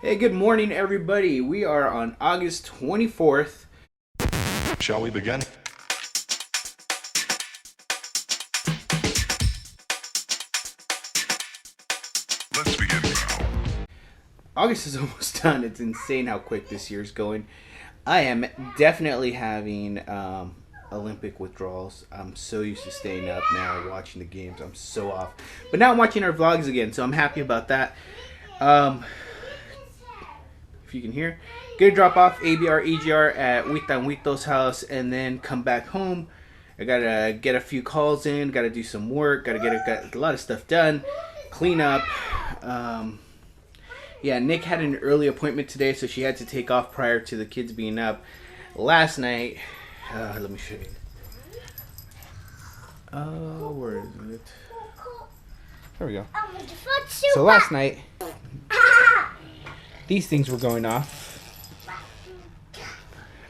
Hey, good morning, everybody. We are on August 24th. Shall we begin? Let's begin now. August is almost done. It's insane how quick this year's going. I am definitely having Olympic withdrawals. I'm so used to staying up now, watching the games. I'm so off. But now I'm watching our vlogs again, so I'm happy about that. If you can hear, gonna drop off ABR EGR at Wito's house and then come back home. I gotta get a few calls in, gotta do some work, got a lot of stuff done, clean up. Yeah, Nick had an early appointment today, so she had to take off prior to the kids being up. Last night, let me show you. Oh, where is it? There we go. So last night, these things were going off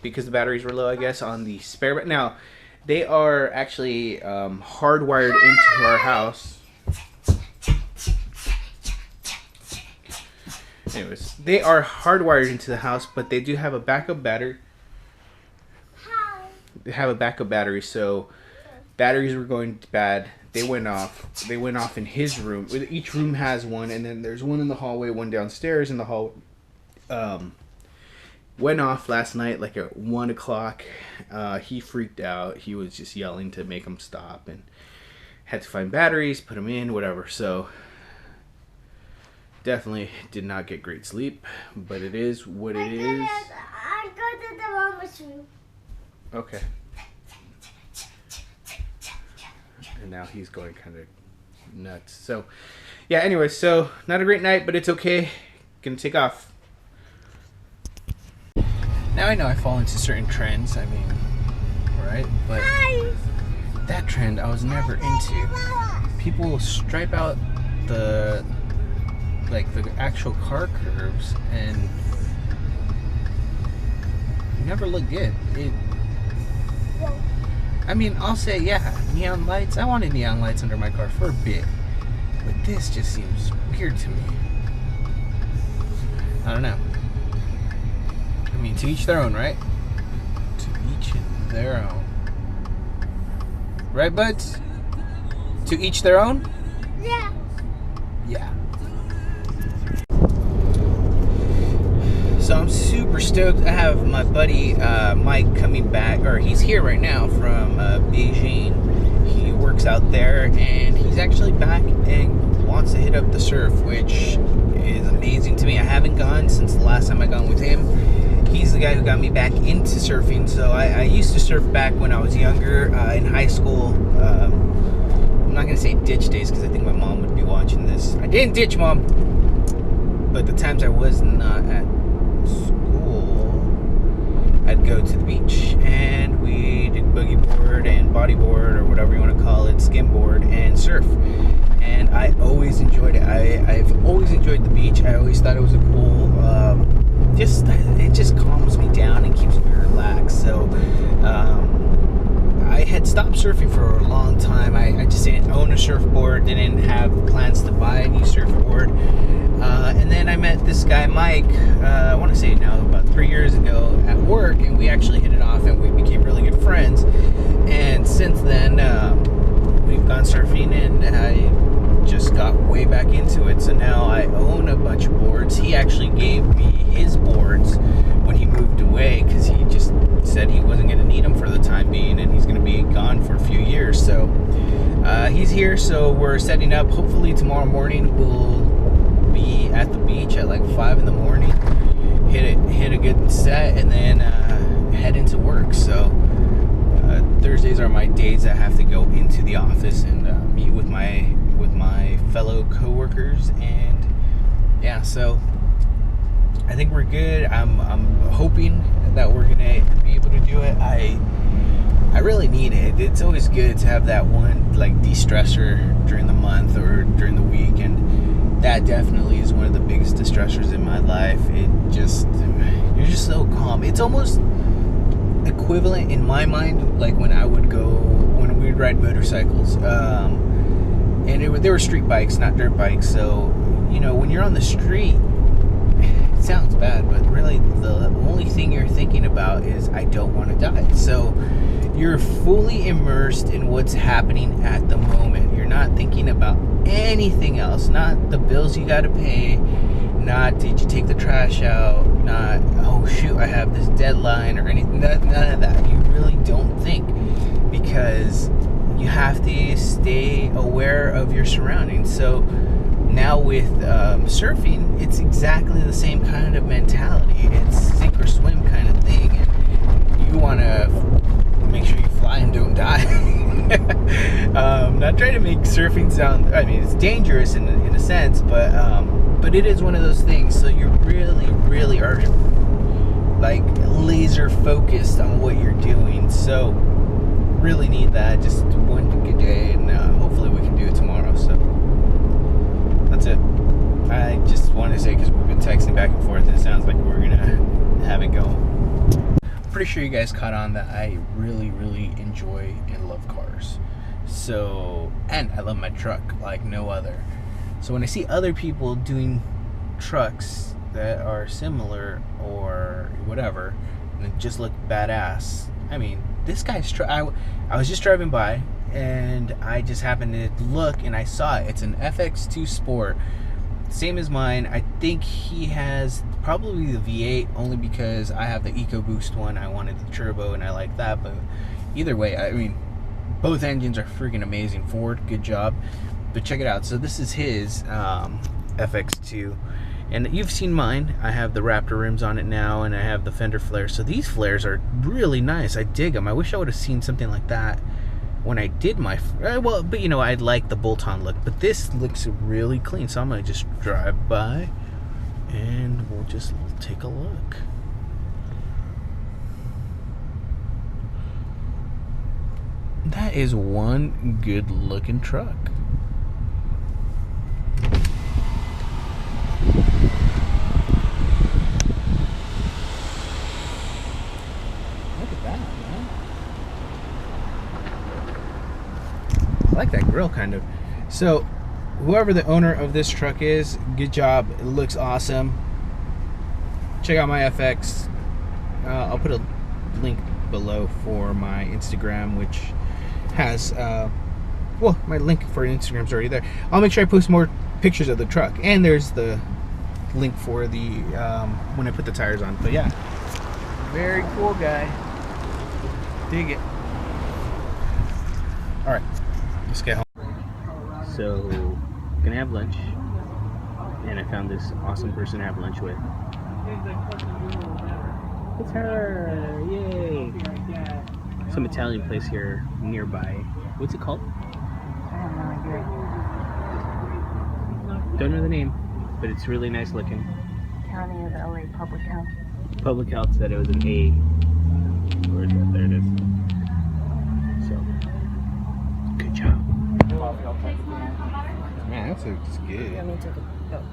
because the batteries were low, I guess, on the spare. But now, they are actually hardwired into our house. Anyways, they are hardwired into the house, but they do have a backup battery. They have a backup battery, so batteries were going bad. They went off. They went off in his room. Each room has one, and then there's one in the hallway, one downstairs in the hall. Went off last night like at 1 o'clock. He freaked out. He was just yelling to make him stop, and had to find batteries, put them in, whatever. So definitely did not get great sleep, but it is what it is. I go to the mama's room. Okay. And now he's going kind of nuts. So, yeah, anyway, so not a great night, but it's okay. Gonna take off. Now I know I fall into certain trends, I mean, right? But that trend I was never into. People will stripe out the actual car curves and never look good. I mean, I'll say, yeah, neon lights. I wanted neon lights under my car for a bit. But this just seems weird to me. I don't know. I mean, to each their own, right? To each their own. Right, buds? To each their own? Yeah. Yeah. So I'm super stoked. I have my buddy Mike coming back, or he's here right now from Beijing. He works out there, and he's actually back and wants to hit up the surf, which is amazing to me. I haven't gone since the last time I gone with him. He's the guy who got me back into surfing. So I used to surf back when I was younger, in high school. I'm not going to say ditch days because I think my mom would be watching this. I didn't ditch, Mom. But the times I was not at school, I'd go to the beach and we did boogie board and bodyboard, or whatever you want to call it, skimboard, and surf. And I always enjoyed it. I've always enjoyed the beach. I always thought it was a cool, it just calms me down and keeps me relaxed. So I had stopped surfing for a long time. I just didn't own a surfboard, didn't have plans to buy a new surfboard. And then I met this guy, Mike, I want to say now about 3 years ago at work, and we actually hit it off and we became really good friends. And since then, we've gone surfing, and I just got way back into it. So now I own a bunch of boards. He actually gave me his boards when he moved away because he just said he wasn't going to need them for the time being, and he's going to be gone for a few years. So he's here, so we're setting up. Hopefully tomorrow morning we'll be at the beach at like 5 in the morning, hit a good set, and then head into work. So Thursdays are my days I have to go into the office and meet with my fellow coworkers, and yeah, so I think we're good. I'm hoping that we're gonna be able to do it. I really need it. It's always good to have that one like de-stressor during the month or during the week, and that definitely is one of the biggest distressors in my life. You're just so calm. It's almost equivalent in my mind like when we would ride motorcycles, and they were street bikes, not dirt bikes. So when you're on the street, sounds bad, but really the only thing you're thinking about is I don't want to die. So you're fully immersed in what's happening at the moment. You're not thinking about anything else, not the bills you got to pay, not did you take the trash out, not oh shoot I have this deadline or anything. None of that. You really don't think, because you have to stay aware of your surroundings. So now with surfing, it's exactly the same kind of mentality. It's sink or swim kind of thing, and you want to make sure you fly and don't die. Not trying to make surfing sound, I mean, it's dangerous in a sense, but it is one of those things. So you really are like laser focused on what you're doing. So really need that. Just one good day, and hopefully we can do it tomorrow. So that's it. I just wanted to say, because we've been texting back and forth, and it sounds like we're gonna have it go. Pretty sure you guys caught on that I really enjoy and love cars. So, and I love my truck like no other. So when I see other people doing trucks that are similar or whatever, and it just look badass. I mean, this guy's I was just driving by, and I just happened to look, and I saw it. It's an FX2 Sport, same as mine. I think he has probably the V8, only because I have the EcoBoost one. I wanted the turbo, and I like that. But either way, I mean, both engines are freaking amazing. Ford, good job. But check it out. So this is his FX2. And you've seen mine. I have the Raptor rims on it now, and I have the fender flares. So these flares are really nice. I dig them. I wish I would have seen something like that when I did my... well, but you know, I like the bolt-on look. But this looks really clean. So I'm going to just drive by, and we'll just take a look. That is one good-looking truck. I like that grill, kind of. So whoever the owner of this truck is, good job. It looks awesome. Check out my FX. I'll put a link below for my Instagram, which has well, my link for Instagram's already there. I'll make sure I post more pictures of the truck, and there's the link for the when I put the tires on. But yeah, very cool guy. Dig it. All right, let's get home. So, gonna have lunch, and I found this awesome person to have lunch with. It's her! Yay! Some Italian place here nearby. What's it called? I have no idea. Don't know the name, but it's really nice looking. County of LA Public Health. Public Health said it was an A. Where is that? There it is. So, good job. Man, that looks good. You want me to go?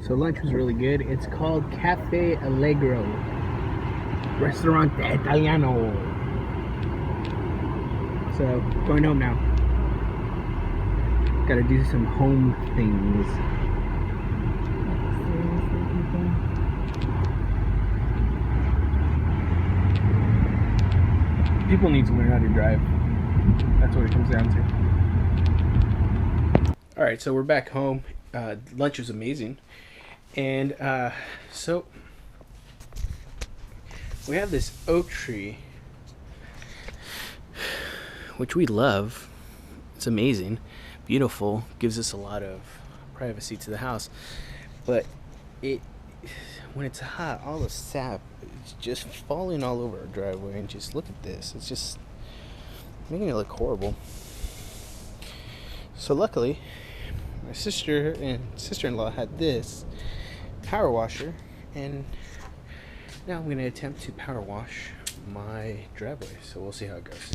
So lunch was really good. It's called Cafe Allegro, Ristorante Italiano. So going home now. Gotta do some home things. People need to learn how to drive. That's what it comes down to. All right, so we're back home. Lunch was amazing. And so we have this oak tree, which we love. It's amazing, beautiful, gives us a lot of privacy to the house. But when it's hot, all the sap is just falling all over our driveway. And just look at this. It's just making it look horrible. So luckily, my sister and sister-in-law had this power washer, and now I'm going to attempt to power wash my driveway. So we'll see how it goes.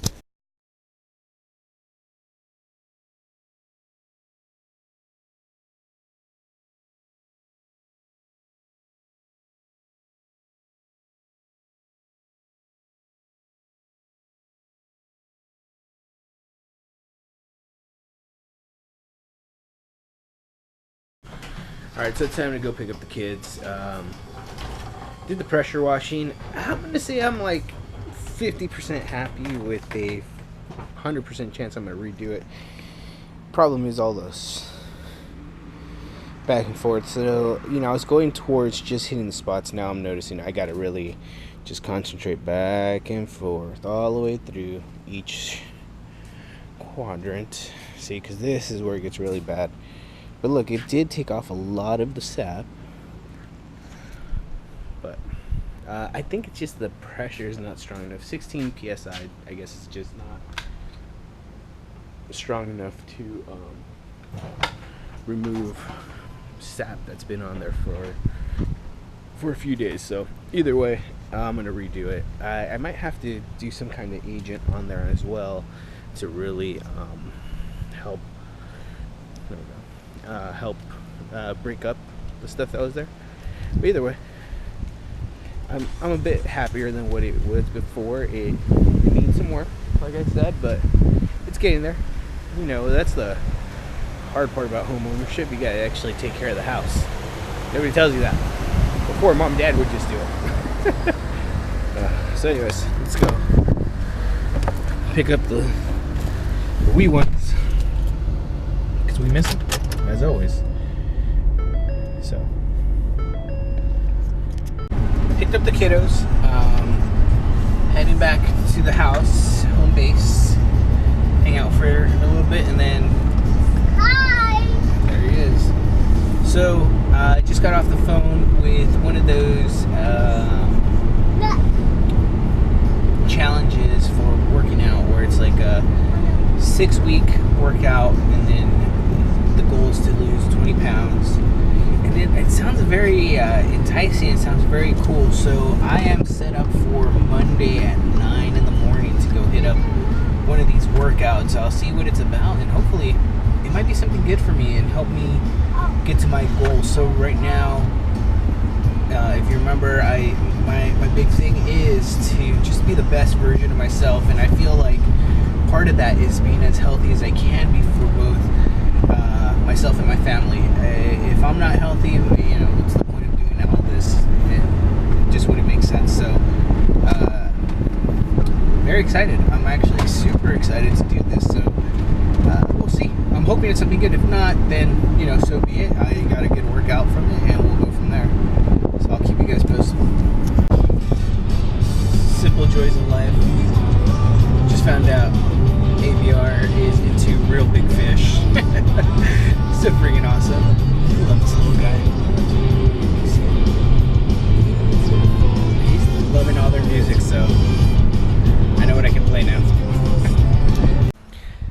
Alright, so it's time to go pick up the kids. Did the pressure washing. I'm going to say I'm like 50% happy with a 100% chance I'm going to redo it. Problem is all those back and forth. So, I was going towards just hitting the spots. Now I'm noticing I got to really just concentrate back and forth all the way through each quadrant. See, because this is where it gets really bad. But look, it did take off a lot of the sap. But I think it's just the pressure is not strong enough. 16 psi, I guess, is just not strong enough to remove sap that's been on there for a few days. So either way, I'm gonna redo it. I might have to do some kind of agent on there as well to really help break up the stuff that was there. But either way, I'm a bit happier than what it was before. It needs some work, like I said, but it's getting there. That's the hard part about home ownership. You gotta actually take care of the house. Nobody tells you that. Before, mom and dad would just do it. So anyways, let's go pick up the wee ones, because we miss them, as always. So picked up the kiddos, heading back to the house, home base, hang out for a little bit, and then Hi. there he is. So I just got off the phone with one of those challenges for working out, where it's like a 6-week workout, and then the goal is to lose 20 pounds. And it sounds very enticing. It sounds very cool. So I am set up for Monday at 9 in the morning to go hit up one of these workouts. I'll see what it's about, and hopefully it might be something good for me and help me get to my goal. So right now, if you remember, my big thing is to just be the best version of myself, and I feel like part of that is being as healthy as I can be for both myself and my family. If I'm not healthy, what's the point of doing all this? It just wouldn't make sense. So very excited. I'm actually super excited to do this. So we'll see. I'm hoping it's something good. If not, then so be it. I got a good workout from it, and we'll go from there. So I'll keep you guys posted. Simple joys of life. Just found out ABR is into real big fish. So freaking awesome. I love this little guy. He's loving all their music, so I know what I can play now.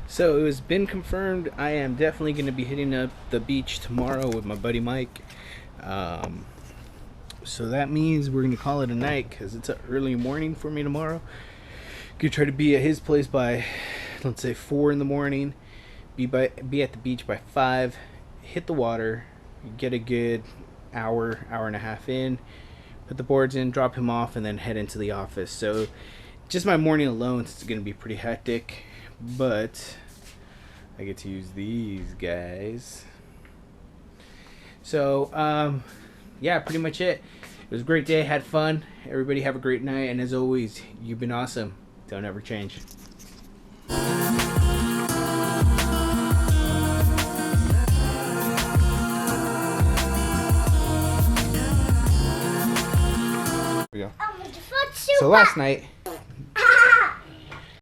So it has been confirmed. I am definitely going to be hitting up the beach tomorrow with my buddy Mike. So that means we're going to call it a night, because it's an early morning for me tomorrow. Gonna try to be at his place by, let's say, 4 in the morning. Be at the beach by 5. Hit the water. Get a good hour and a half in. Put the boards in. Drop him off, and then head into the office. So just my morning alone is gonna be pretty hectic, but I get to use these guys. So yeah, pretty much it. It was a great day. Had fun. Everybody have a great night. And as always, you've been awesome. Don't ever change. Here we go. So last night,